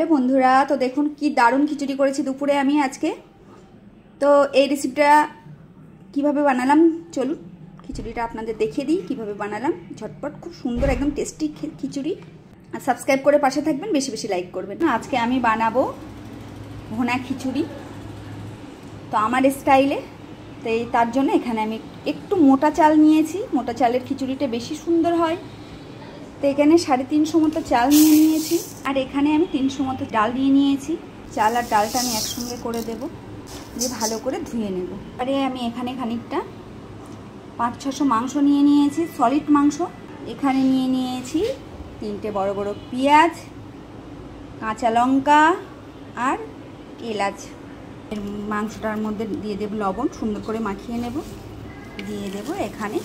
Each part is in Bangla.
হ্যালো বন্ধুরা, তো দেখুন কি দারুণ খিচুড়ি করেছি দুপুরে আমি আজকে। তো এই রেসিপিটা কিভাবে বানালাম চলুন খিচুড়িটা আপনাদের দেখিয়ে দিই কিভাবে বানালাম। ঝটপট খুব সুন্দর একদম টেস্টি খিচুড়ি। আর সাবস্ক্রাইব করে পাশে থাকবেন, বেশি বেশি লাইক করবেন। আজকে আমি বানাবো ভুনা খিচুড়ি, তো আমার স্টাইলে। তো তার জন্য এখানে আমি একটু মোটা চাল নিয়েছি, মোটা চালের খিচুড়িটা বেশি সুন্দর হয়। তো এখানে 350 মতো চাল নিয়ে নিয়েছি, আর এখানে আমি 300 মতো ডাল নিয়ে নিয়েছি। চাল আর ডালটা আমি একসঙ্গে করে দেব, দিয়ে ভালো করে ধুয়ে নেব। আরে আমি এখানে খানিকটা 500-600 মাংস নিয়ে নিয়েছি, সলিড মাংস। এখানে নিয়ে নিয়েছি 3টে বড় বড় পেঁয়াজ, কাঁচা লঙ্কা আর এলাচ। এর মাংসটার মধ্যে দিয়ে দেব লবণ, সুন্দর করে মাখিয়ে নেব। দিয়ে দেব এখানে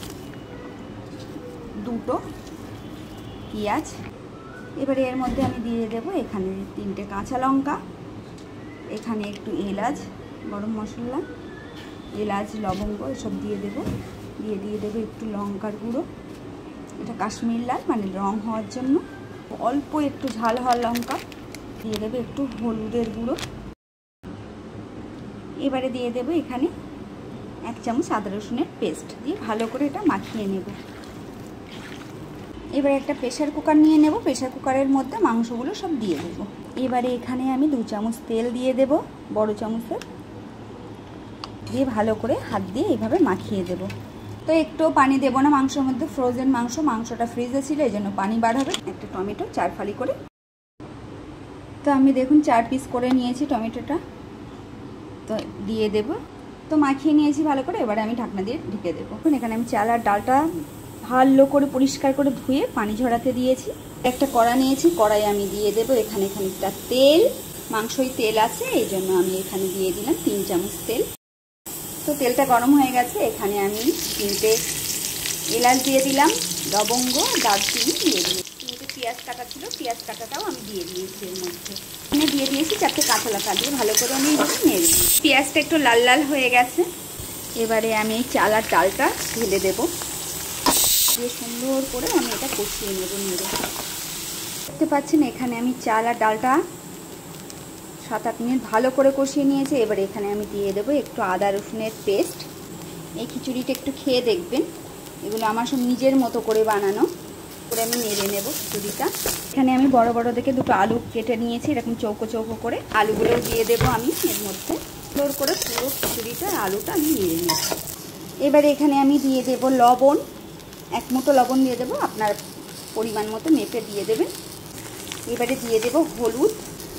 2টো পেঁয়াজ। এবারে এর মধ্যে আমি দিয়ে দেব এখানে 3টে কাঁচা লঙ্কা, এখানে একটু এলাচ, গরম মশলা, এলাচ, লবঙ্গ এসব দিয়ে দেব। দিয়ে দেবো একটু লঙ্কার গুঁড়ো, এটা কাশ্মীর লাল মানে রং হওয়ার জন্য। অল্প একটু ঝাল হওয়ার লঙ্কা দিয়ে দেবো, একটু হলুদের গুঁড়ো। এবারে দিয়ে দেবো এখানে 1 চামচ আদা রসুনের পেস্ট, দিয়ে ভালো করে এটা মাখিয়ে নেব। এবারে একটা প্রেসার কুকার নিয়ে নেব, প্রেসার কুকারের মধ্যে মাংসগুলো সব দিয়ে দেবো। এবারে এখানে আমি 2 চামচ তেল দিয়ে দেব, বড় চামচের, দিয়ে ভালো করে হাত দিয়ে এইভাবে মাখিয়ে দেব। তো একটু পানি দেবো না মাংসের মধ্যে, ফ্রোজেন মাংস, মাংসটা ফ্রিজে ছিল এই জন্য পানি বার হবে। একটা টমেটো 4 ফালি করে, তো আমি দেখুন 4 পিস করে নিয়েছি টমেটোটা, তো দিয়ে দেব। তো মাখিয়ে নিয়েছি ভালো করে, এবারে আমি ঢাকনা দিয়ে ঢেকে দেবো। এখানে আমি চাল আর ডালটা ভালো করে পরিষ্কার করে ধুয়ে পানি ঝরাতে দিয়েছি। একটা কড়া নিয়েছি, কড়াই আমি দিয়ে দেবো এখানে খানিকটা তেল। মাংসই তেল আছে এই জন্য আমি এখানে দিয়ে দিলাম 3 চামচ তেল। তো তেলটা গরম হয়ে গেছে, এখানে আমি 3টে এলাচ দিয়ে দিলাম, লবঙ্গ, দারচিনি দিয়ে দিয়েছি। 3টে পেঁয়াজ কাটা ছিল, পেঁয়াজ কাটাটাও আমি দিয়ে দিয়েছি এর মধ্যে। এখানে দিয়ে দিয়েছি 4টে কাঁচা লঙ্কা, দিয়ে ভালো করে আমি নেড়ে দিই। পেঁয়াজটা একটু লাল লাল হয়ে গেছে, এবারে আমি এই চাল আর ডালটা ঢেলে দেবো, দিয়ে সুন্দর করে আমি এটা কষিয়ে নেব। নেড়ে দেখতে পাচ্ছেন এখানে আমি চাল আর ডালটা 7-8 মিনিট ভালো করে কষিয়ে নিয়েছি। এবারে এখানে আমি দিয়ে দেবো একটু আদা রসুনের পেস্ট। এই খিচুড়িটা একটু খেয়ে দেখবেন, এগুলো আমার সব নিজের মতো করে বানানো। করে আমি নেড়ে নেব খিচুড়িটা। এখানে আমি বড় বড় দেখে 2টো আলু কেটে নিয়েছি, এরকম চৌকো চৌকো করে। আলুগুলোও দিয়ে দেবো আমি এর মধ্যে। সুন্দর করে পুরো খিচুড়িটা আলুটা আমি নেড়ে নেব। এবারে এখানে আমি দিয়ে দেব লবণ, 1 মুঠো লবণ দিয়ে দেবো, আপনার পরিমাণ মতো মেপে দিয়ে দেবেন। এবারে দিয়ে দেব হলুদ,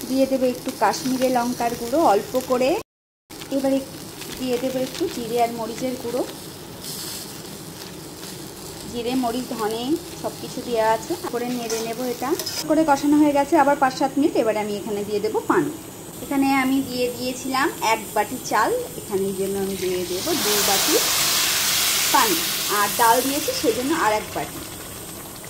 দিয়ে দেবো একটু কাশ্মীরি লঙ্কার গুঁড়ো অল্প করে। এবারে দিয়ে দেবো একটু জিরে আর মরিচের গুঁড়ো। জিরে, মরিচ, ধনে সব কিছু দেওয়া আছে, করে নেড়ে নেব। এটা করে কষানো হয়ে গেছে আবার 5-7 মিনিট। এবারে আমি এখানে দিয়ে দেবো পানি। এখানে আমি দিয়ে দিয়েছিলাম 1 বাটি চাল, এখানে এই জন্য আমি দিয়ে দেবো 2 বাটি পানি। আর ডাল দিয়েছি সেই জন্য আর 1 বাটি,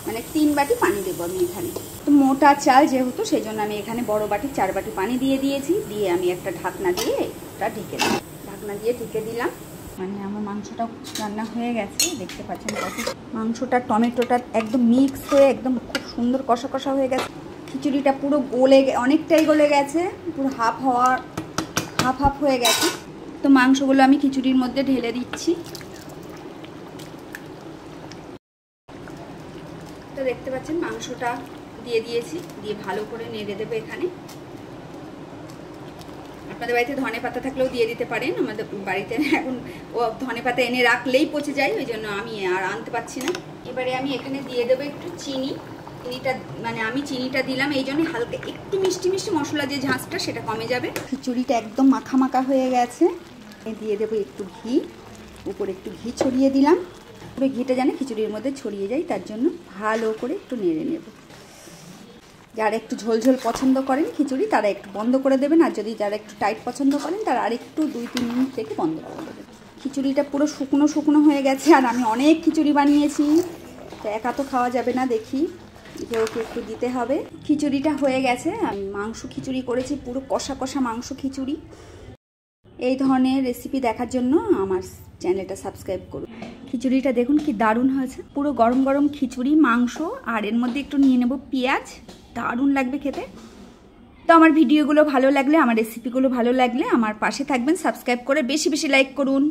মানে 3 বাটি পানি দেবো আমি এখানে। তো মোটা চাল যেহেতু সেই জন্য আমি এখানে বড় বাটি 4 বাটি পানি দিয়ে দিয়েছি। দিয়ে আমি একটা ঢাকনা দিয়ে এটা ঢেকে দিই। ঢাকনা দিয়ে ঢেকে দিলাম, মানে আমার মাংসটা রান্না হয়ে গেছে। দেখতে পাচ্ছেন মাংসটা টমেটোটা একদম মিক্স হয়ে একদম খুব সুন্দর কষা কষা হয়ে গেছে। খিচুড়িটা পুরো গলে, অনেকটাই গলে গেছে, পুরো হাফ হয়ে গেছে। তো মাংসগুলো আমি খিচুড়ির মধ্যে ঢেলে দিচ্ছি। তো দেখতে পাচ্ছেন মাংসটা দিয়ে দিয়েছি, দিয়ে ভালো করে নেড়ে দেবো। এখানে আপনাদের বাড়িতে ধনে পাতা থাকলেও দিয়ে দিতে পারেন, আমাদের বাড়িতে এখন ও ধনে পাতা এনে রাখলেই পচে যায়, ওই জন্য আমি আর আনতে পারছি না। এবারে আমি এখানে দিয়ে দেবো একটু চিনি। চিনিটা মানে আমি চিনিটা দিলাম এই জন্য হালকা একটু মিষ্টি মিষ্টি, মশলা যে ঝাঁঝটা সেটা কমে যাবে। খিচুড়িটা একদম মাখা মাখা হয়ে গেছে। দিয়ে দেবো একটু ঘি, উপরে একটু ঘি ছড়িয়ে দিলাম, পুরো ঘিটা যেন খিচুড়ির মধ্যে ছড়িয়ে যায় তার জন্য ভালো করে একটু নেড়ে নেব। যারা একটু ঝোলঝোল পছন্দ করেন খিচুড়ি তারা একটু বন্ধ করে দেবেন, আর যদি যারা একটু টাইট পছন্দ করেন তারা আরেকটু 2-3 মিনিট থেকে বন্ধ করে দেবেন। খিচুড়িটা পুরো শুকনো শুকনো হয়ে গেছে, আর আমি অনেক খিচুড়ি বানিয়েছি, তো একা তো খাওয়া যাবে না, দেখি ওকে একটু দিতে হবে। খিচুড়িটা হয়ে গেছে, আমি মাংস খিচুড়ি করেছি, পুরো কষা কষা মাংস খিচুড়ি। এই ধরনের রেসিপি দেখার জন্য আমার চ্যানেলটা সাবস্ক্রাইব করুন। খিচুড়িটা দেখুন কি দারুণ হয়েছে, পুরো গরম গরম খিচুড়ি, মাংস, আর এর মধ্যে একটু নিয়ে নেব পেঁয়াজ, দারুণ লাগবে খেতে। তো আমার ভিডিওগুলো ভালো লাগলে, আমার রেসিপিগুলো ভালো লাগলে আমার পাশে থাকবেন, সাবস্ক্রাইব করে বেশি বেশি লাইক করুন।